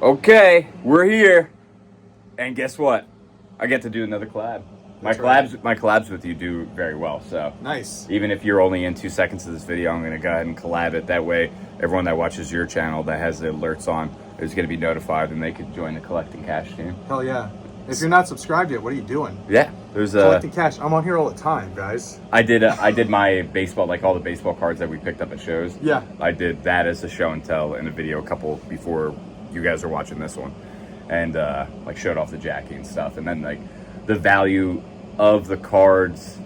Okay, we're here, and guess what? I get to do another collab. My collabs with you do very well. So nice. Even if you're only in 2 seconds of this video, I'm going to go ahead and collab it. That way, everyone that watches your channel that has the alerts on is going to be notified, and they could join the collecting cash team. Hell yeah! If you're not subscribed yet, what are you doing? Yeah, there's collecting cash. I'm on here all the time, guys. I did my baseball, like all the baseball cards that we picked up at shows. Yeah. I did that as a show and tell in a video a couple before you guys are watching this one, and like showed off the Jackie and stuff, and then like the value of the cards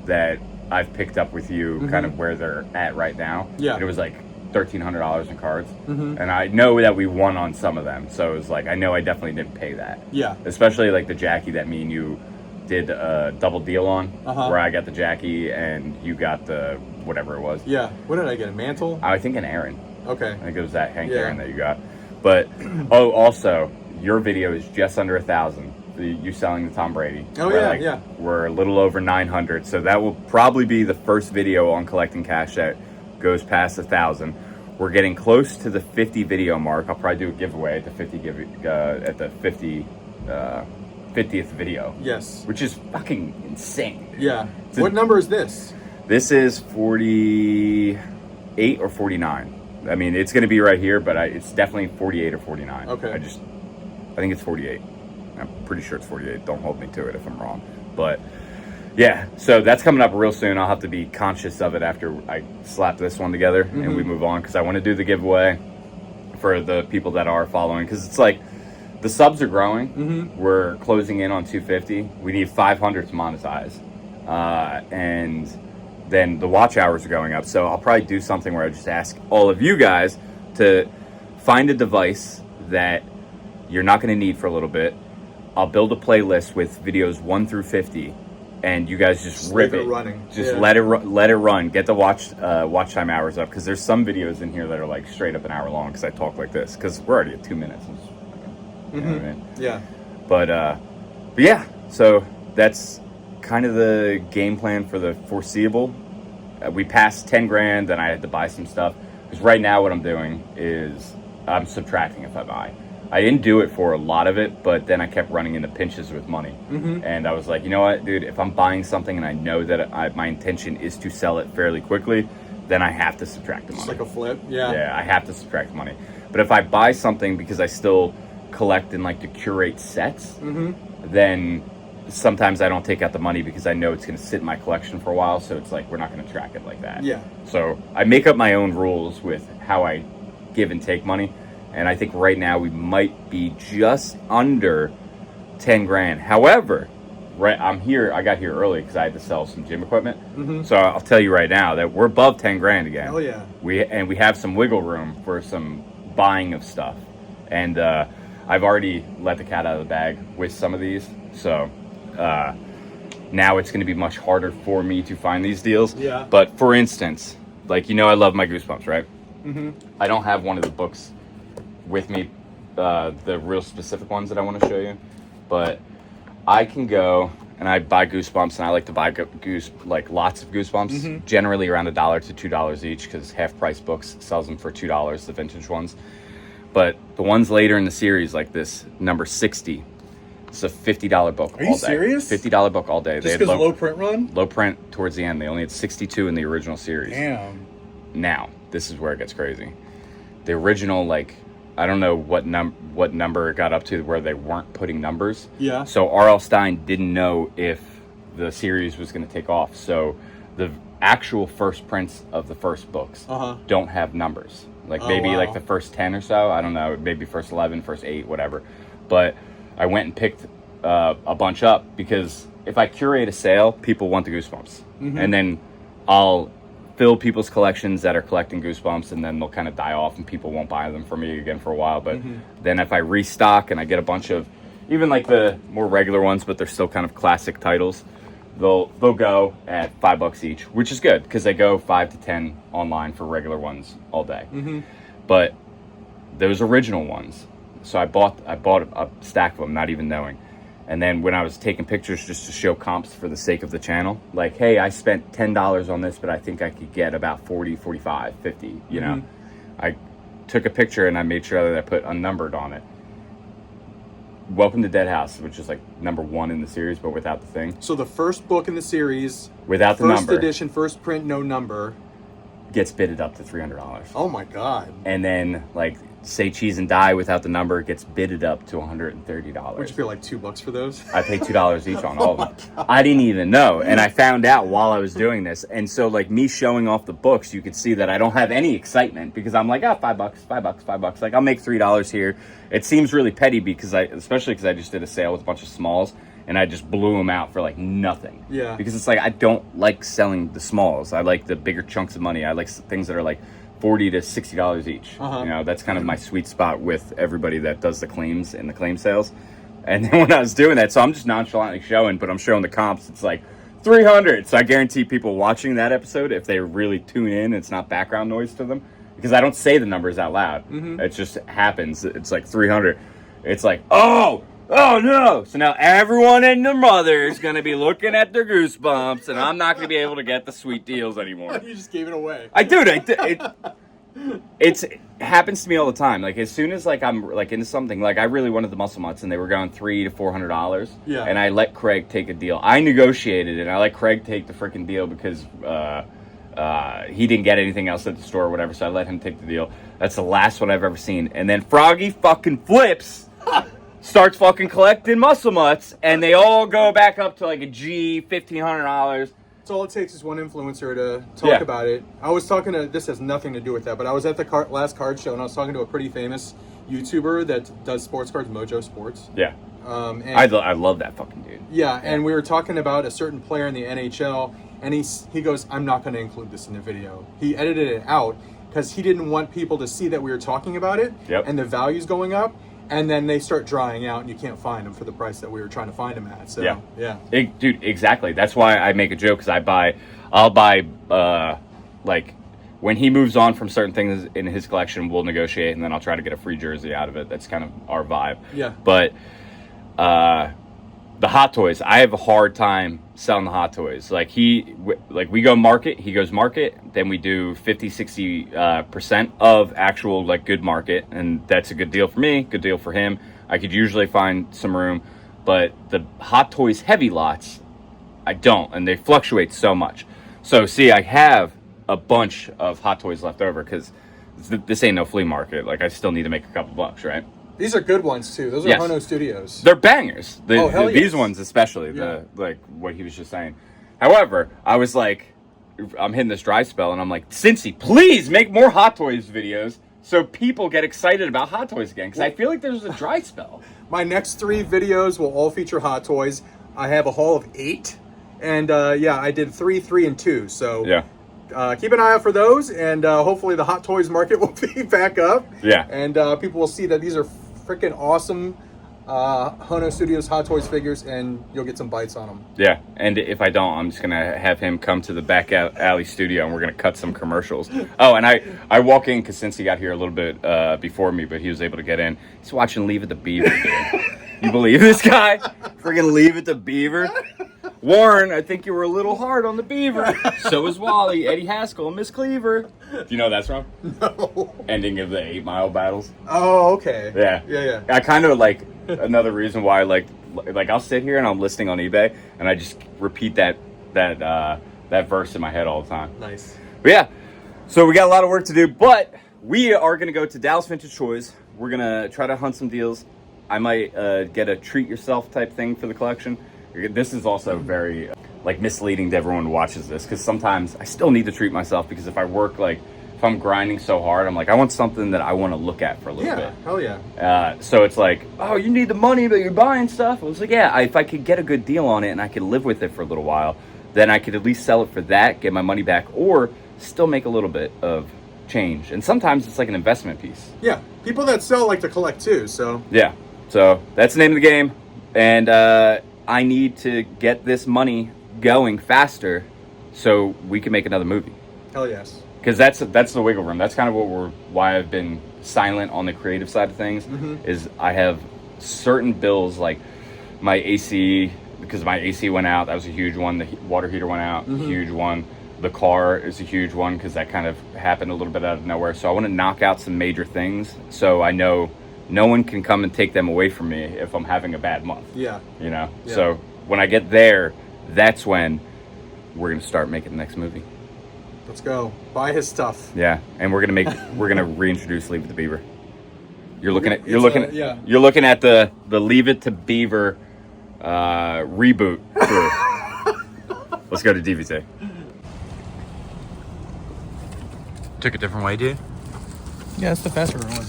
that I've picked up with you, kind of where they're at right now. Yeah. And it was like $1,300 in cards, and I know that we won on some of them, so it was like I know I definitely didn't pay that. Yeah. Especially like the Jackie that me and you did a double deal on, where I got the Jackie and you got the whatever it was. Yeah. What did I get? A mantle? I think an Aaron. Okay. I think it was that Hank Aaron that you got. But also your video is just under 1,000. You selling the Tom Brady. Oh yeah, We're a little over 900, so that will probably be the first video on collecting cash that goes past 1,000. We're getting close to the 50 video mark. I'll probably do a giveaway at the 50th video. Yes. Which is fucking insane. Yeah. What number is this? This is 48 or 49. I mean, it's going to be right here, but it's definitely 48 or 49. Okay. I think it's 48. I'm pretty sure it's 48. Don't hold me to it if I'm wrong. But yeah, so that's coming up real soon. I'll have to be conscious of it after I slap this one together and we move on, because I want to do the giveaway for the people that are following, because it's like the subs are growing. We're closing in on 250. We need 500 to monetize. And then the watch hours are going up. So I'll probably do something where I just ask all of you guys to find a device that you're not going to need for a little bit. I'll build a playlist with videos 1 through 50, and you guys just rip it. Running. Just let it run. Get the watch time hours up, because there's some videos in here that are like straight up an hour long because I talk like this, because we're already at 2 minutes. You know what I mean? Yeah. But yeah, so that's kind of the game plan for the foreseeable. We passed 10 grand, then I had to buy some stuff, because right now what I'm doing is I'm subtracting if I buy. I didn't do it for a lot of it, but then I kept running into pinches with money. And I was like, you know what, dude, if I'm buying something and I know that my intention is to sell it fairly quickly, then I have to subtract the money. It's like a flip. Yeah. Yeah, I have to subtract the money. But if I buy something because I still collect and like to curate sets, then sometimes I don't take out the money because I know it's going to sit in my collection for a while. So it's like, we're not going to track it like that. Yeah. So I make up my own rules with how I give and take money. And I think right now we might be just under 10 grand. However, I got here early because I had to sell some gym equipment. So I'll tell you right now that we're above 10 grand again. Oh yeah. We have some wiggle room for some buying of stuff. And I've already let the cat out of the bag with some of these. So now it's going to be much harder for me to find these deals. Yeah. But for instance, like, I love my Goosebumps, right? I don't have one of the books with me, the real specific ones that I want to show you, but I can go and I buy Goosebumps, and I like to buy lots of Goosebumps, generally around $1 to $2 each, because Half Price Books sells them for $2, the vintage ones. But the ones later in the series, like this number 60, it's a $50 book all day. Are you serious? $50 book all day. Just because low print run? Low print towards the end. They only had 62 in the original series. Damn. Now, this is where it gets crazy. The original, like, I don't know what number it got up to where they weren't putting numbers. Yeah. So R.L. Stine didn't know if the series was going to take off. So the actual first prints of the first books don't have numbers. Like maybe like the first 10 or so. I don't know. Maybe first 11, first 8, whatever. But I went and picked a bunch up, because if I curate a sale, people want the Goosebumps. And then I'll fill people's collections that are collecting Goosebumps, and then they'll kind of die off and people won't buy them from me again for a while. But then if I restock and I get a bunch of even like the more regular ones, but they're still kind of classic titles, they'll go at $5 each, which is good, because they go 5 to 10 online for regular ones all day. But those original ones, so I bought a stack of them, not even knowing. And then when I was taking pictures just to show comps for the sake of the channel, like, hey, I spent $10 on this, but I think I could get about 40, 45, 50, you know. I took a picture and I made sure that I put unnumbered on it. Welcome to Dead House, which is like #1 in the series, but without the thing. So the first book in the series, without the number, first edition, first print, no number, gets bidded up to $300. Oh my god! And then like Say Cheese and Die without the number gets bidded up to $130. Would you feel like $2 for those? I paid $2 each on all of them. I didn't even know, and I found out while I was doing this. And so, like me showing off the books, you could see that I don't have any excitement because I'm like, $5, $5. Like I'll make $3 here. It seems really petty because especially because I just did a sale with a bunch of smalls, and I just blew them out for like nothing. Yeah. Because it's like I don't like selling the smalls. I like the bigger chunks of money. I like things that are like $40 to $60 each. You know, that's kind of my sweet spot with everybody that does the claims and the claim sales. And then when I was doing that, so I'm just nonchalantly showing, but I'm showing the comps. It's like 300. So I guarantee people watching that episode, if they really tune in, it's not background noise to them because I don't say the numbers out loud. It just happens. It's like 300. It's like, oh no. So now everyone and their mother is going to be looking at their Goosebumps, and I'm not going to be able to get the sweet deals anymore. You just gave it away. I do. It happens to me all the time. Like as soon as like I'm like into something, like I really wanted the muscle mutts, and they were going $300 to $400. Yeah. And I let Craig take a deal. I negotiated it. And I let Craig take the freaking deal because he didn't get anything else at the store or whatever. So I let him take the deal. That's the last one I've ever seen. And then Froggy fucking flips. Starts fucking collecting muscle mutts, and they all go back up to like a G, $1,500. So all it takes is one influencer to talk about it. I was talking to, this has nothing to do with that, but I was at the last card show, and I was talking to a pretty famous YouTuber that does sports cards, Mojo Sports. Yeah. And I love that fucking dude. Yeah, and we were talking about a certain player in the NHL, and he goes, I'm not going to include this in the video. He edited it out because he didn't want people to see that we were talking about it and the values going up. And then they start drying out, and you can't find them for the price that we were trying to find them at. So, yeah. Dude, exactly. That's why I make a joke, because I'll buy, like, when he moves on from certain things in his collection, we'll negotiate, and then I'll try to get a free jersey out of it. That's kind of our vibe. Yeah. But the Hot Toys, I have a hard time selling the Hot Toys. Like, we go market, he goes market, then we do 50-60% of actual, like, good market, and that's a good deal for me, good deal for him. I could usually find some room, but the Hot Toys heavy lots, I don't, and they fluctuate so much. So, see, I have a bunch of Hot Toys left over, because this ain't no flea market. Like, I still need to make a couple bucks, right? These are good ones, too. Those are Hono Studios. They're bangers. These yes. ones especially, like what he was just saying. However, I was like, I'm hitting this dry spell, and I'm like, Cincy, please make more Hot Toys videos so people get excited about Hot Toys again, because I feel like there's a dry spell. My next 3 videos will all feature Hot Toys. I have a haul of 8, and I did 3, 3, and 2. So keep an eye out for those, and hopefully the Hot Toys market will be back up. Yeah. And people will see that these are freaking awesome Hono Studios Hot Toys figures, and you'll get some bites on them. Yeah, and if I don't, I'm just going to have him come to the back alley studio, and we're going to cut some commercials. Oh, and I walk in because Cincy got here a little bit before me, but he was able to get in. He's watching Leave It to Beaver, dude. You believe this guy? Friggin' Leave It to Beaver. Warren, I think you were a little hard on the Beaver. So is Wally, Eddie Haskell, and Miss Cleaver. Do you know that's from? No. Ending of the 8 Mile battles. Oh, okay. Yeah. I kind of like, another reason why, like I'll sit here and I'm listening on eBay, and I just repeat that verse in my head all the time. Nice. But yeah, so we got a lot of work to do, but we are going to go to Dallas Vintage Toys. We're going to try to hunt some deals. I might get a treat yourself type thing for the collection. This is also very misleading to everyone who watches this, because sometimes I still need to treat myself, because if I work, if I'm grinding so hard, I'm like, I want something that I want to look at for a little bit. Hell yeah. So it's like, oh, you need the money, but you're buying stuff. I was like, yeah, if I could get a good deal on it and I could live with it for a little while, then I could at least sell it for that, get my money back, or still make a little bit of change. And sometimes it's like an investment piece. Yeah, people that sell like to collect too, so. Yeah, so that's the name of the game. And I need to get this money going faster so we can make another movie. Hell yes. Because that's the wiggle room. That's kind of why I've been silent on the creative side of things. Is I have certain bills, like my AC, because my AC went out. That was a huge one. The water heater went out. Huge one. The car is a huge one, because that kind of happened a little bit out of nowhere. So I want to knock out some major things, so I know no one can come and take them away from me if I'm having a bad month. Yeah. You know? Yeah. So when I get there, that's when we're going to start making the next movie. Let's go. Buy his stuff. Yeah. And we're going to reintroduce Leave It to Beaver. You're looking at the Leave It to Beaver reboot crew. Let's go to DVC. Took a different way, dude? Yeah, it's the faster one.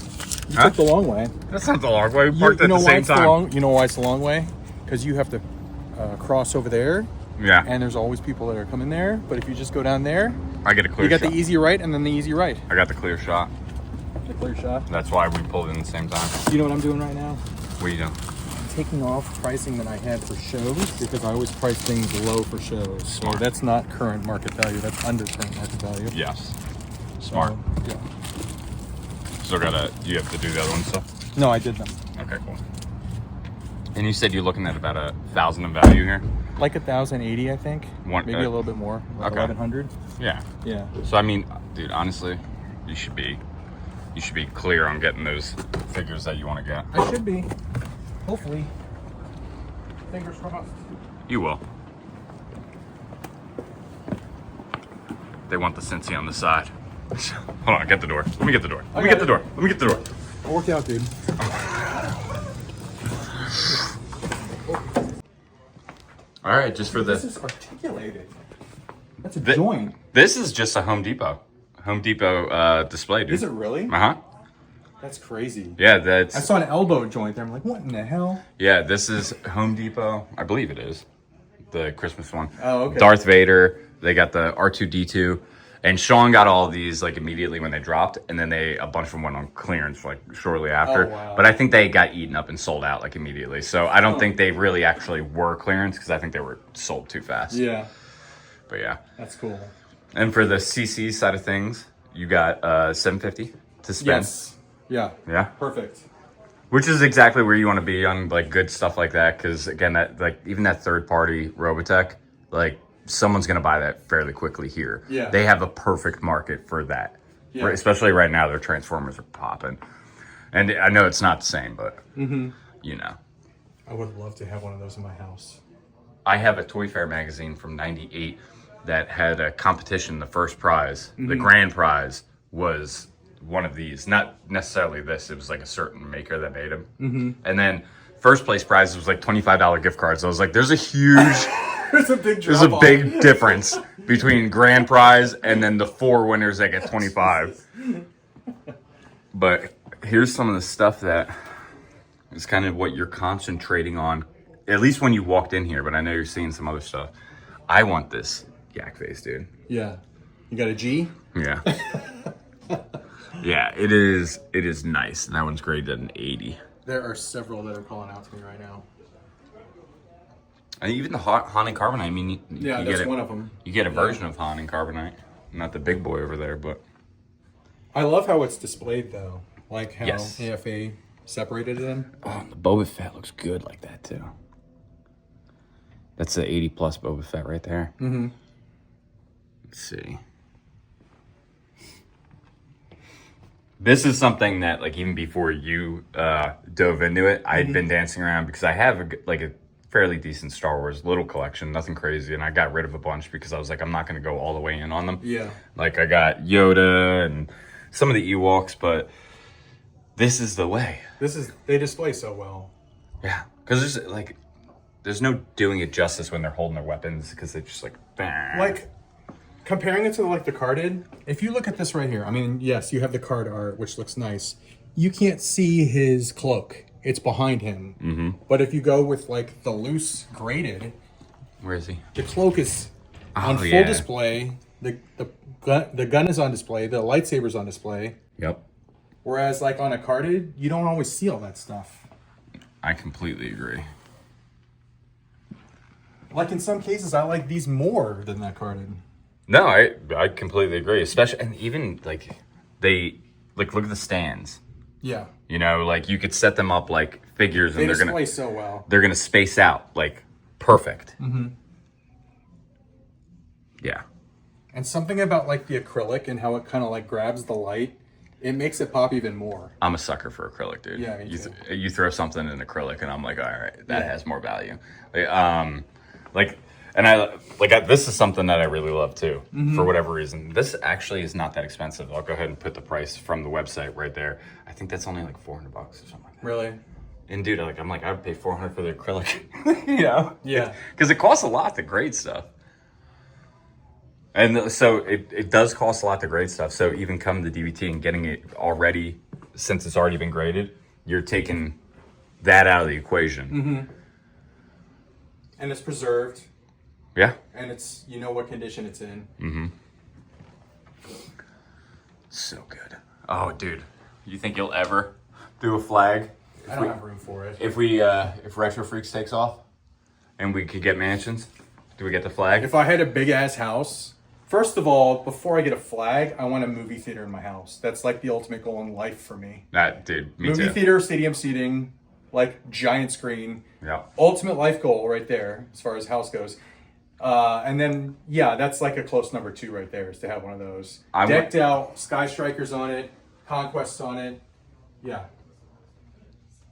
You took the long way. That's not the long way. We parked at the same time. You know why it's the long way? Because you have to cross over there. Yeah. And there's always people that are coming there. But if you just go down there, I get a clear shot. You got the easy right and then the easy right. I got the clear shot. The clear shot. That's why we pulled in the same time. You know what I'm doing right now? What are you doing? Taking off pricing that I had for shows because I always price things low for shows. Smart. So that's not current market value. That's under current market value. Yes. Smart. Yeah. Still you have to do the other one stuff? No, I did them. Okay, cool. And you said you're looking at about 1,000 in value here? Like 1,080, I think. Maybe a little bit more. Like okay. 1,100. Yeah. Yeah. So I mean, dude, honestly, you should be clear on getting those figures that you want to get. I should be. Hopefully. Fingers crossed. You will. They want the Cincy on the side. Hold on, get the door. Let me get the door. Let me get the door. I'll work out, dude. All right, just for This is articulated. That's a joint. This is just a Home Depot display, dude. Is it really? Uh-huh. That's crazy. Yeah, that's... I saw an elbow joint there. I'm like, what in the hell? Yeah, this is Home Depot. I believe it is. The Christmas one. Oh, okay. Darth Vader. They got the R2-D2. And Sean got all of these like immediately when they dropped, and then a bunch of them went on clearance like shortly after. Oh, wow. But I think they got eaten up and sold out like immediately. So I don't think they really actually were clearance because I think they were sold too fast. Yeah. But yeah. That's cool. And for the CC side of things, you got $750 to spend. Yes. Yeah. Yeah. Perfect. Which is exactly where you want to be on like good stuff like that. Because again, that like even that third party Robotech, like someone's going to buy that fairly quickly here. Yeah. They have a perfect market for that. Yeah. Especially right now, their Transformers are popping. And I know it's not the same, but you know. I would love to have one of those in my house. I have a Toy Fair magazine from '98 that had a competition. The first prize, the grand prize, was one of these. Not necessarily this. It was like a certain maker that made them. And then first place prize was like $25 gift cards. So I was like, there's a huge... There's a big There's a big difference between grand prize and then the 4 winners that get 25. But here's some of the stuff that is kind of what you're concentrating on, at least when you walked in here, but I know you're seeing some other stuff. I want this yak face, dude. Yeah. You got a G? Yeah. Yeah, it is nice. And that one's graded at an 80. There are several that are calling out to me right now. And even the Han and Carbonite, I mean, that's one of them. You get a version of Han and Carbonite. Not the big boy over there, but... I love how it's displayed, though. Like how Yes. AFA separated them. Oh, the Boba Fett looks good like that, too. That's the 80-plus Boba Fett right there. Let's see. This is something that, like, even before you dove into it, I had been dancing around because I have, a fairly decent Star Wars little collection, nothing crazy, and I got rid of a bunch because I was like, I'm not going to go all the way in on them. Yeah. Like, I got Yoda and some of the Ewoks, but this is the way. They display so well. Yeah, because there's no doing it justice when they're holding their weapons because they just bang. Like, comparing it to the carded, if you look at this right here, I mean, yes, you have the card art, which looks nice. You can't see his cloak. It's behind him. But if you go with the loose graded, where is he? The cloak is on full display. The gun is on display. The lightsaber's on display. Yep. Whereas on a carded, you don't always see all that stuff. I completely agree. In some cases, I like these more than that carded. No, I completely agree. Especially, and even they look at the stands. Yeah. You know, you could set them up like figures, and they're gonna display so well. They're gonna space out perfect. Yeah. And something about the acrylic and how it kind of grabs the light It makes it pop even more. I'm a sucker for acrylic, dude. Yeah, me too. You throw something in acrylic, and I'm like, all right, that has more value. This is something that I really love too, for whatever reason. This actually is not that expensive. I'll go ahead and put the price from the website right there. I think that's only like $400 or something like that. Really? And dude, I would pay $400 for the acrylic, you know? Yeah. Because it costs a lot to grade stuff. And so it does cost a lot to grade stuff. So even coming to DVT and getting it already, since it's already been graded, you're taking that out of the equation. Mm-hmm. And it's preserved. Yeah. And it's, you know what condition it's in. Mm-hmm. So good. Oh, dude. You think you'll ever do a flag? I don't have room for it. If Retro Freaks takes off and we could get mansions, do we get the flag? If I had a big ass house, first of all, before I get a flag, I want a movie theater in my house. That's like the ultimate goal in life for me. That, dude, me movie too. theater, stadium seating, like giant screen. Yeah. Ultimate life goal right there as far as house goes. And then, yeah, that's like a close number 2 right there is to have one of those. Decked out, Sky Strikers on it, Conquests on it. Yeah.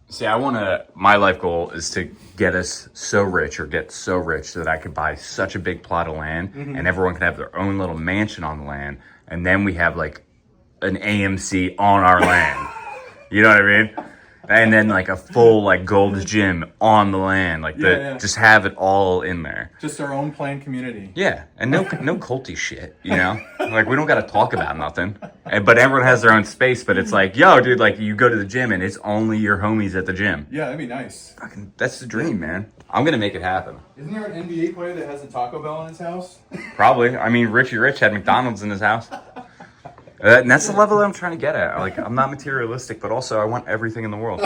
See, my life goal is to get us so rich or get so rich that I could buy such a big plot of land and everyone can have their own little mansion on the land. And then we have like an AMC on our land. You know what I mean? And then like a full like Gold's Gym on the land, like just have it all in there. Just our own planned community. Yeah, and no culty shit, you know. Like we don't got to talk about nothing, but everyone has their own space. But it's like, yo, dude, like you go to the gym and it's only your homies at the gym. Yeah, that'd be nice. Fucking, that's the dream, man. I'm gonna make it happen. Isn't there an NBA player that has a Taco Bell in his house? Probably. I mean, Richie Rich had McDonald's in his house. And that's the level that I'm trying to get at. Like, I'm not materialistic, but also I want everything in the world.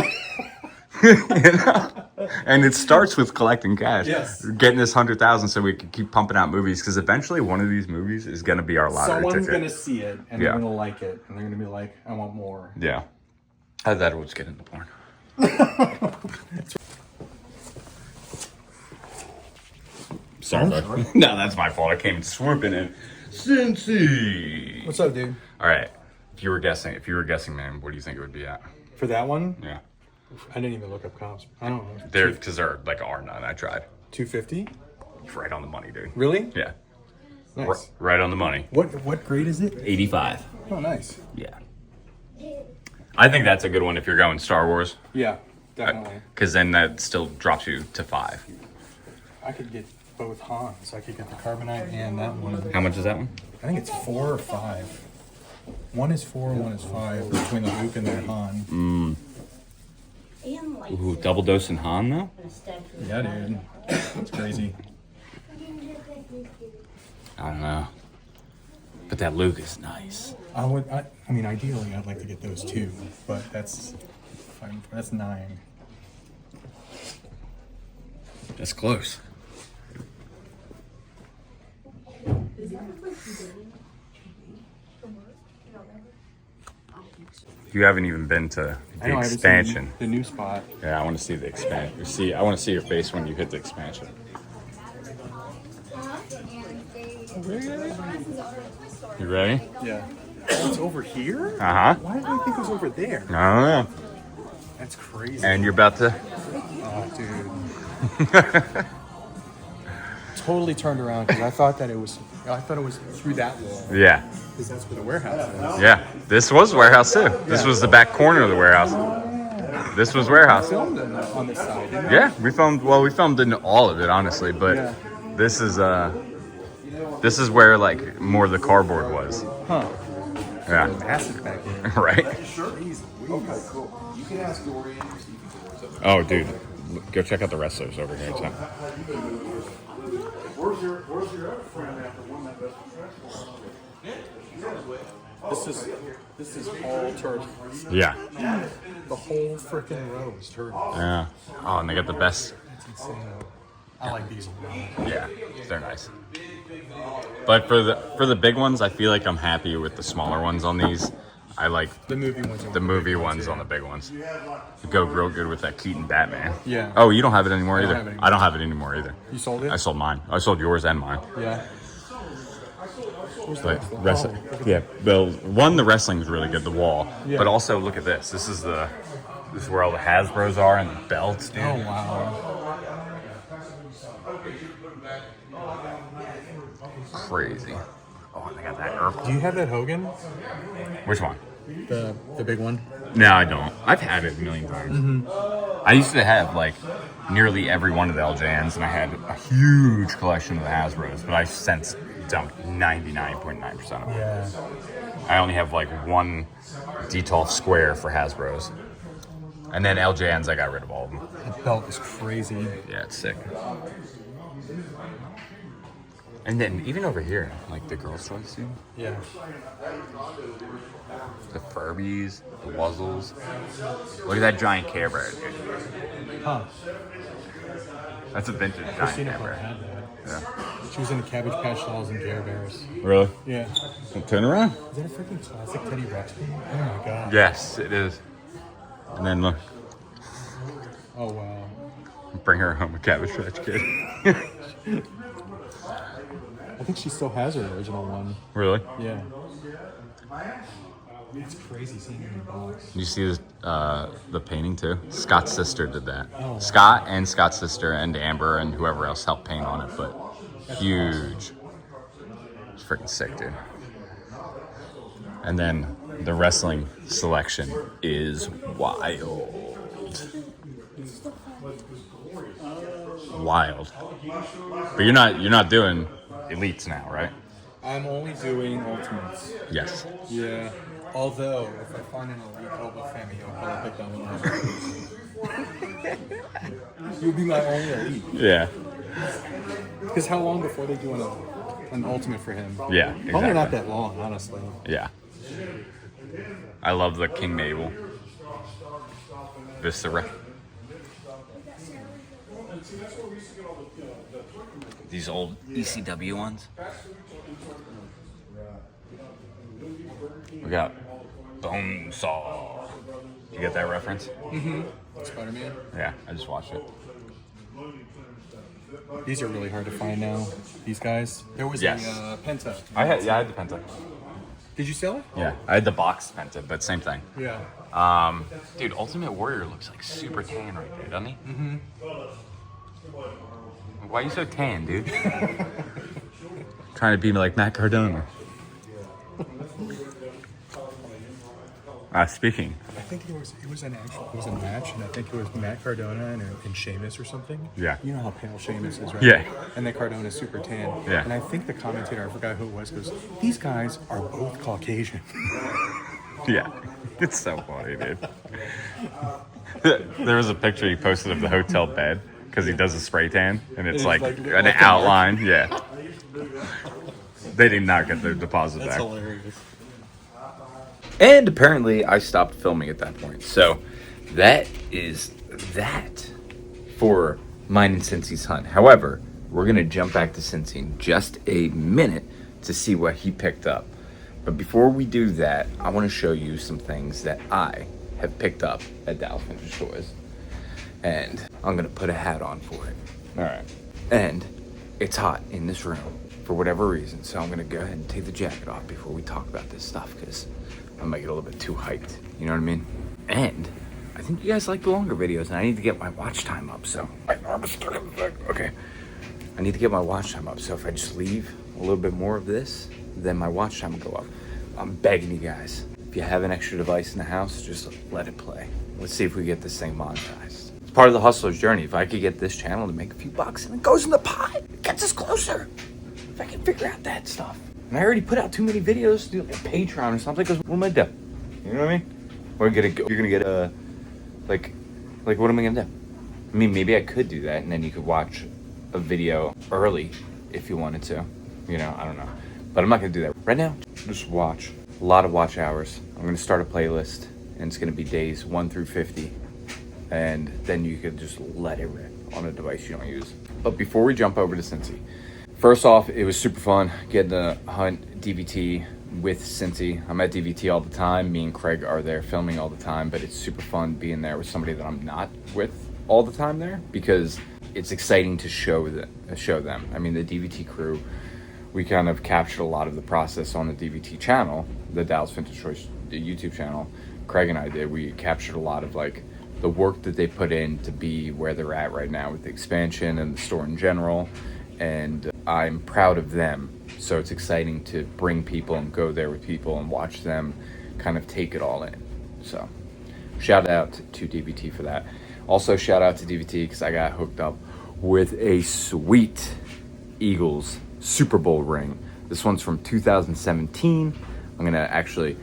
You know? And it starts with collecting cash. Yes. Getting this 100,000 so we can keep pumping out movies, because eventually one of these movies is going to be our lottery Someone's ticket. going to see it, and they're going to like it, and they're going to be like, I want more. Yeah. That would get into porn. Sorry. No, that's my fault. I came swooping in. Cincy. What's up, dude? All right. If you were guessing, man, what do you think it would be at? For that one? Yeah. I didn't even look up comps. I don't know. Because they're like none. I tried. 250? Right on the money, dude. Really? Yeah. Nice. Right on the money. What grade is it? 85. Oh, nice. Yeah. I think that's a good one if you're going Star Wars. Yeah, definitely. Because then that still drops you to 5. I could get both Hans. I could get the Carbonite and that one. How much is that one? I think it's 4 or 5. One is 4 and one is 5 between the Luke and the Han. Ooh, double dose in Han though? Yeah, dude. That's crazy. I don't know. But that Luke is nice. I mean, ideally, I'd like to get those 2, but that's 9. That's close. You haven't even been to the expansion. The new spot. Yeah, I want to see the expansion. I want to see your face when you hit the expansion. You ready? Yeah. Oh, it's over here? Uh-huh. Why did I think it was over there? I don't know. That's crazy. And you're about to... Oh, dude. Totally turned around because I thought it was through that wall. Yeah. Because that's where the warehouse is. Yeah. This was the warehouse too. This was the back corner of the warehouse. This was warehouse. We filmed on this side, didn't we? Yeah, we filmed in all of it, honestly, but this is where like more of the cardboard was. Huh. Yeah. Massive back here. Right? Okay, cool. You can ask Dorian. Oh, dude. Go check out the wrestlers over here. So. Where's your other friend after one that best This is all turkey. Yeah. The whole freaking row is turkey. Yeah. Oh, and they got the best. That's insane. I like these a lot. Yeah, they're nice. But for the big ones, I feel like I'm happy with the smaller ones on these. I like the movie ones. On the big ones. Go real good with that Keaton Batman. Yeah. Oh, you don't have it anymore either. I don't have it anymore either. You sold it? I sold mine. I sold yours and mine. Yeah. But wrestling, yeah. Well, the wrestling is really good. The wall, but also look at this. This is where all the Hasbros are and the belts, dude. Oh wow. Crazy. Oh, they got that. Do you have that Hogan? Which one? The big one. No, I don't. I've had it a million times. I used to have like nearly every one of the LJNs, and I had a huge collection of the Hasbros, but I since dumped 99.9% of them. Yeah. I only have like one Detolf square for Hasbros. And then LJNs, I got rid of all of them. That belt is crazy. Yeah, it's sick. And then even over here, like the girls' choice too. Yeah. The Furbies, the Wuzzles. Look at that giant Care Bear, dude. Huh. That's a vintage giant Christina Care Bear. had that. Yeah. She was in the Cabbage Patch Dolls and Care Bears. Really? Yeah. Turn around. Is that a freaking classic Teddy Ruxpin? Oh my god. Yes, it is. And then look, Oh wow. bring her home a Cabbage Patch Kid. I think she still has her original one. Really? Yeah. It's crazy seeing her in the box. You see this, the painting too? Scott's sister did that. Oh, wow. Scott and Scott's sister and Amber and whoever else helped paint on it, but huge. It's freaking sick, dude. And then the wrestling selection is wild. Wild. But you're not doing elites now, right? I'm only doing ultimates. Yes. Yeah. Although, if I find an elite Oba family, I'll probably pick that one. You'll be my only elite. Yeah. Because how long before they do an ultimate for him? Yeah, exactly. Probably not that long, honestly. Yeah. I love the King Mabel. Viscera. These old ECW ones. We got Bone Saw. You get that reference? Mm-hmm. Spider-Man? Yeah, I just watched it. These are really hard to find now. These guys. There was Yes. a Penta. I had the Penta. Did you sell it? Yeah, I had the box Penta, but same thing. Yeah. Dude, Ultimate Warrior looks like super tan right there, doesn't he? Mm-hmm. Why are you so tan, dude? Trying to be like Matt Cardona. Speaking. I think it was a match, and I think it was Matt Cardona and Sheamus or something. Yeah. You know how pale Sheamus is, right? Yeah. And then Cardona's super tan. Yeah. And I think the commentator, I forgot who it was, goes, "These guys are both Caucasian." Yeah. It's so funny, dude. There was a picture he posted of the hotel bed because he does a spray tan, and it's like an outline. Yeah. They did not get their deposit back. That's hilarious. And apparently I stopped filming at that point. So that is that for mine and Cincy's hunt. However, we're going to jump back to Cincy in just a minute to see what he picked up. But before we do that, I want to show you some things that I have picked up at Dallas Vintage Toys. And I'm going to put a hat on for it. All right. And it's hot in this room for whatever reason. So I'm going to go ahead and take the jacket off before we talk about this stuff because I might get a little bit too hyped. You know what I mean? And I think you guys like the longer videos, and I need to get my watch time up. So my arm is stuck in the back. Okay. I need to get my watch time up. So if I just leave a little bit more of this, then my watch time will go up. I'm begging you guys. If you have an extra device in the house, just let it play. Let's see if we get this thing monetized. It's part of the hustler's journey. If I could get this channel to make a few bucks and it goes in the pot, it gets us closer. If I can figure out that stuff. And I already put out too many videos to do like a Patreon or something, because what am I do? You know what I mean? You're gonna get a, like what am I gonna do? I mean, maybe I could do that, and then you could watch a video early if you wanted to. You know, I don't know. But I'm not gonna do that. Right now, just watch. A lot of watch hours. I'm gonna start a playlist, and it's gonna be days 1 through 50. And then you could just let it rip on a device you don't use. But before we jump over to Cincy, first off, it was super fun getting to hunt DVT with Cincy. I'm at DVT all the time. Me and Craig are there filming all the time, but it's super fun being there with somebody that I'm not with all the time there because it's exciting to show them. I mean, the DVT crew we kind of captured a lot of the process on the DVT channel, the Dallas Vintage Choice YouTube channel. Craig and I did. We captured a lot of like the work that they put in to be where they're at right now with the expansion and the store in general. And I'm proud of them. So it's exciting to bring people and go there with people and watch them kind of take it all in. So shout out to DVT for that. Also shout out to DVT because I got hooked up with a sweet Eagles Super Bowl ring. This one's from 2017. I'm gonna actually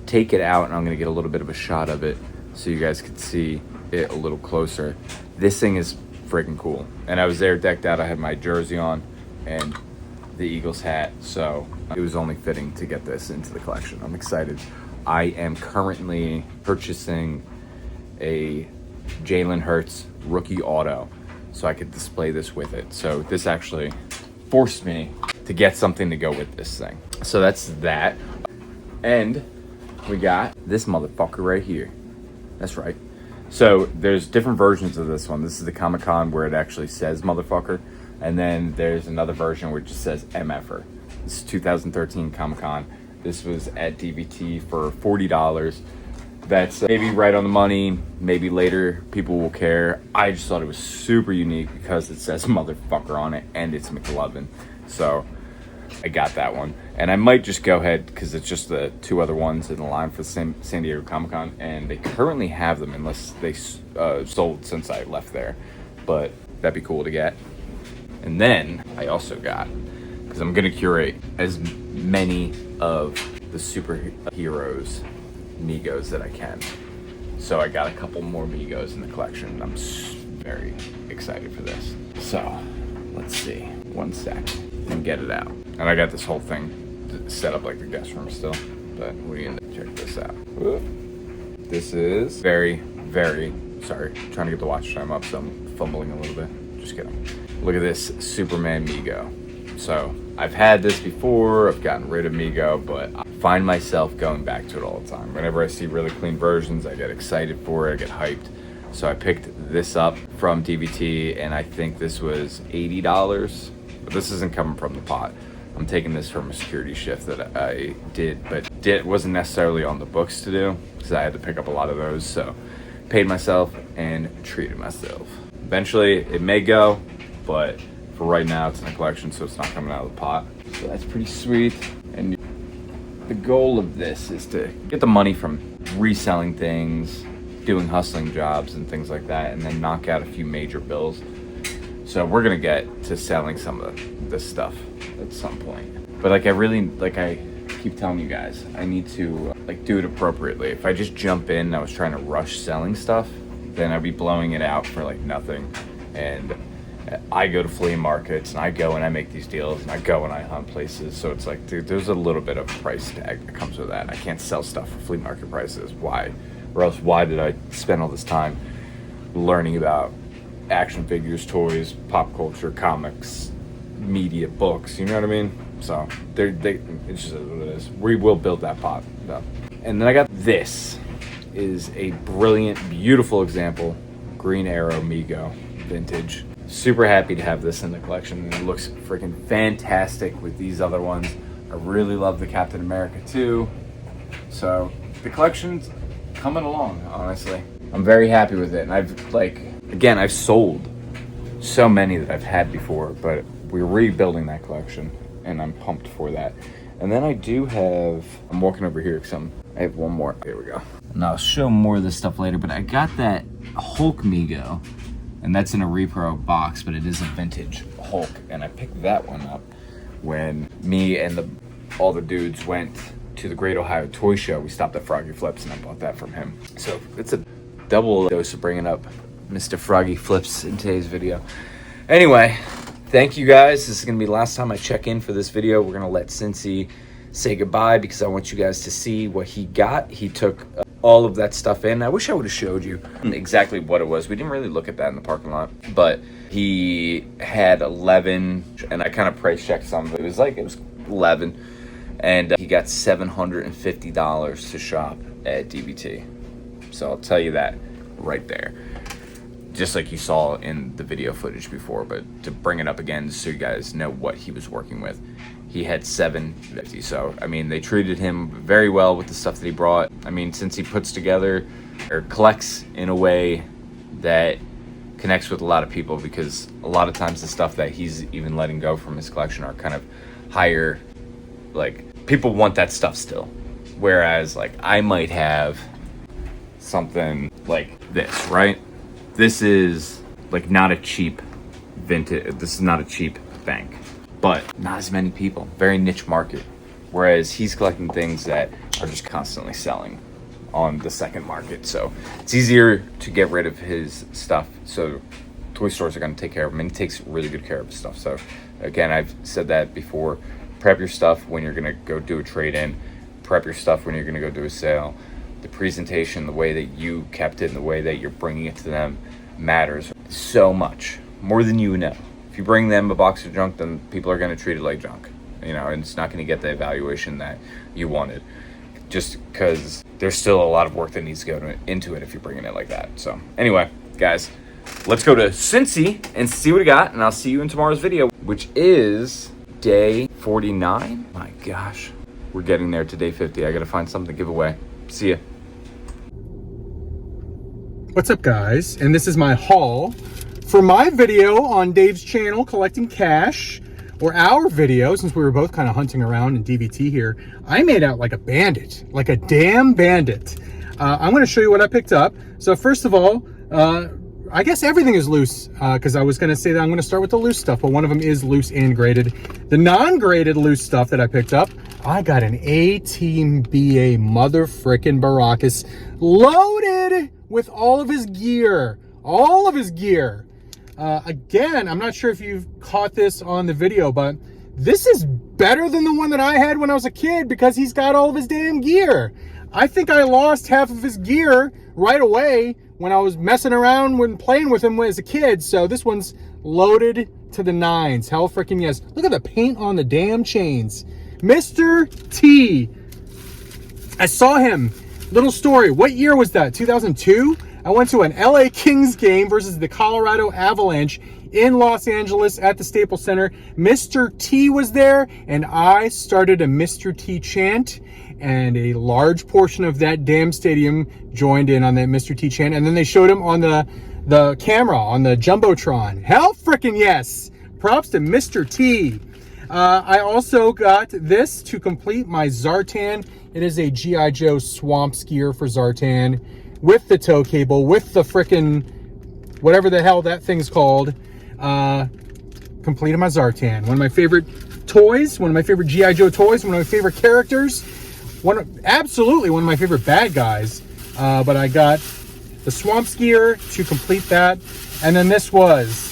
take it out and I'm gonna get a little bit of a shot of it so you guys could see it a little closer. This thing is freaking cool. And I was there decked out. I had my jersey on and the Eagles hat, so it was only fitting to get this into the collection. I'm excited. I am currently purchasing a Jalen Hurts rookie auto so I could display this with it. So this actually forced me to get something to go with this thing. So that's that. And we got this motherfucker right here. That's right. So there's different versions of this one. This is the Comic-Con where it actually says motherfucker. And then there's another version where it just says MFer. This is 2013 Comic-Con. This was at DVT for $40. That's maybe right on the money. Maybe later people will care. I just thought it was super unique because it says motherfucker on it and it's McLovin. So I got that one. And I might just go ahead because it's just the two other ones in the line for the San Diego Comic-Con. And they currently have them unless they sold since I left there. But that'd be cool to get. And then I also got, because I'm going to curate as many of the superheroes Migos that I can. So I got a couple more Migos in the collection. I'm very excited for this. So let's see. One sec and get it out. And I got this whole thing set up like the guest room still, but we can check this out. This is very, very, sorry, trying to get the watch time up, so I'm fumbling a little bit. Just kidding. Look at this Superman Migo. So I've had this before, I've gotten rid of Migo, but I find myself going back to it all the time. Whenever I see really clean versions, I get excited for it, I get hyped. So I picked this up from DVT, and I think this was $80, but this isn't coming from the pot. I'm taking this from a security shift that I did, but wasn't necessarily on the books to do, because I had to pick up a lot of those, so paid myself and treated myself. Eventually, it may go, but for right now, it's in a collection, so it's not coming out of the pot. So that's pretty sweet. And the goal of this is to get the money from reselling things, doing hustling jobs and things like that, and then knock out a few major bills. So we're gonna get to selling some of this stuff at some point. But I keep telling you guys, I need to do it appropriately. If I just jump in and I was trying to rush selling stuff, then I'd be blowing it out for nothing. And I go to flea markets and I go and I make these deals and I go and I hunt places. So it's dude, there's a little bit of a price tag that comes with that. I can't sell stuff for flea market prices. Why? Or else why did I spend all this time learning about action figures, toys, pop culture, comics, media, books, you know what I mean? So it's just what it is. We will build that pot though. And then I got this. Is a brilliant, beautiful example. Green Arrow Migo vintage. Super happy to have this in the collection. It looks freaking fantastic with these other ones. I really love the Captain America too. So the collection's coming along, honestly. I'm very happy with it. And I've sold so many that I've had before, but we're rebuilding that collection and I'm pumped for that. And then I do have, I'm walking over here because I have one more. Here we go. And I'll show more of this stuff later, but I got that Hulk Migo, and that's in a repro box, but it is a vintage Hulk. And I picked that one up when me and all the dudes went to the Great Ohio Toy Show. We stopped at Froggy Flips and I bought that from him. So it's a double dose of bringing up Mr. Froggy Flips in today's video. Anyway, thank you guys. This is going to be the last time I check in for this video. We're going to let Cincy say goodbye because I want you guys to see what he got. He took all of that stuff in. I wish I would have showed you exactly what it was. We didn't really look at that in the parking lot, but he had 11, and I kind of price checked some of it. It was 11, and he got $750 to shop at DVT. So I'll tell you that right there. Just like you saw in the video footage before, but to bring it up again so you guys know what he was working with. he had 7. So, I mean, they treated him very well with the stuff that he brought. I mean, since he puts together or collects in a way that connects with a lot of people, because a lot of times the stuff that he's even letting go from his collection are kind of higher, like, people want that stuff still. Whereas, like, I might have something like this, right? This is, like, not a cheap vintage, this is not a cheap bank, but not as many people, very niche market. Whereas he's collecting things that are just constantly selling on the second market. So it's easier to get rid of his stuff. So toy stores are going to take care of him, and he takes really good care of his stuff. So again, I've said that before, prep your stuff when you're going to go do a trade-in, prep your stuff when you're going to go do a sale. The presentation, the way that you kept it, and the way that you're bringing it to them matters so much, more than you know. If you bring them a box of junk, then people are going to treat it like junk, you know, and it's not going to get the evaluation that you wanted, just because there's still a lot of work that needs to go into it if you're bringing it like that. So anyway, guys, let's go to Cincy and see what we got, and I'll see you in tomorrow's video, which is day 49. My gosh, we're getting there to day 50. I got to find something to give away. See ya. What's up, guys? And this is my haul for my video on Dave's channel, Collecting Cash, or our video, since we were both kind of hunting around in DVT here. I made out like a bandit, like a damn bandit. I'm going to show you what I picked up. So first of all, I guess everything is loose, because I was going to say that I'm going to start with the loose stuff, but one of them is loose and graded. The non-graded loose stuff that I picked up, I got an A-Team BA mother frickin' Baracus loaded with all of his gear. All of his gear. Again, I'm not sure if you've caught this on the video, but this is better than the one that I had when I was a kid, because he's got all of his damn gear. I think I lost half of his gear right away when I was messing around when playing with him as a kid. So this one's loaded to the nines. Hell freaking yes. Look at the paint on the damn chains. Mr. T. I saw him. Little story. What year was that? 2002? I went to an LA Kings game versus the Colorado Avalanche in Los Angeles at the Staples Center. Mr. T was there, and I started a Mr. T chant, and a large portion of that damn stadium joined in on that Mr. T chant, and then they showed him on the camera, on the Jumbotron. Hell frickin' yes! Props to Mr. T. I also got this to complete my Zartan. It is a G.I. Joe swamp skier for Zartan, with the tow cable, with the frickin' whatever the hell that thing's called. Completed my Zartan. One of my favorite toys, one of my favorite G.I. Joe toys, one of my favorite characters, absolutely one of my favorite bad guys. But I got the swamp skier to complete that. And then this was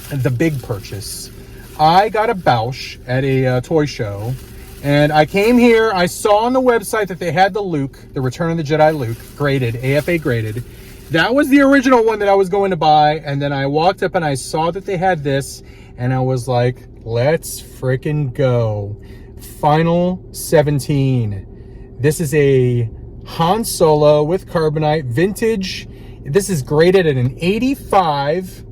the big purchase. I got a Bausch at a toy show, and I came here, I saw on the website that they had the Luke, the Return of the Jedi Luke, graded, AFA graded. That was the original one that I was going to buy, and then I walked up and I saw that they had this, and I was like, let's freaking go. Final 17. This is a Han Solo with carbonite, vintage. This is graded at an 85.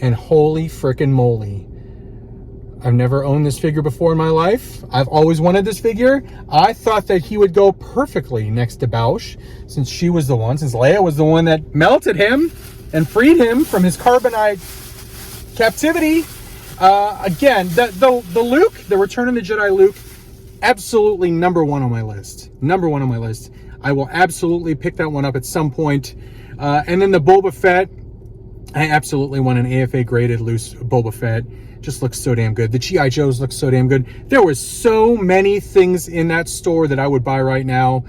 And holy frickin' moly. I've never owned this figure before in my life. I've always wanted this figure. I thought that he would go perfectly next to Bausch, since Leia was the one that melted him and freed him from his carbonite captivity. Again, the Luke, the Return of the Jedi Luke, absolutely number one on my list. Number one on my list. I will absolutely pick that one up at some point. And then the Boba Fett, I absolutely want an AFA graded loose Boba Fett. Just looks so damn good. The G.I. Joes look so damn good. There was so many things in that store that I would buy right now.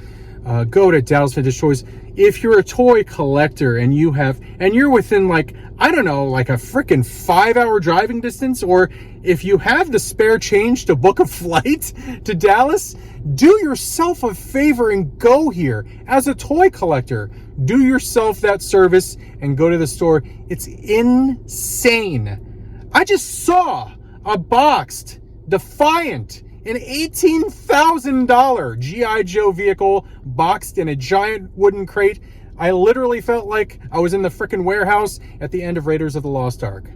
Go to Dallas Vintage Toys. If you're a toy collector and you're within, like, I don't know, like a freaking 5-hour driving distance, or if you have the spare change to book a flight to Dallas, do yourself a favor and go here. As a toy collector, do yourself that service and go to the store. It's insane. I just saw a boxed Defiant, an $18,000 G.I. Joe vehicle boxed in a giant wooden crate. I literally felt like I was in the frickin' warehouse at the end of Raiders of the Lost Ark.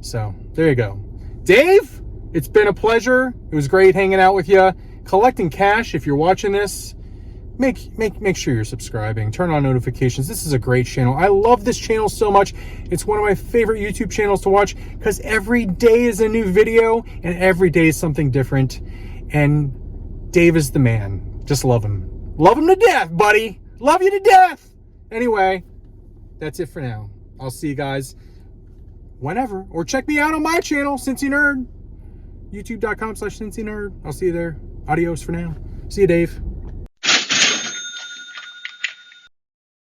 So, there you go. Dave, It's been a pleasure. It was great hanging out with you. Collecting Cash, if you're watching this, make sure you're subscribing. Turn on notifications. This is a great channel. I love this channel so much. It's one of my favorite YouTube channels to watch because every day is a new video and every day is something different. And Dave is the man. Just love him. Love him to death, buddy. Love you to death. Anyway, that's it for now. I'll see you guys whenever. Or check me out on my channel, Cincy Nerd. YouTube.com/Cincy Nerd. I'll see you there. Adios for now. See you, Dave.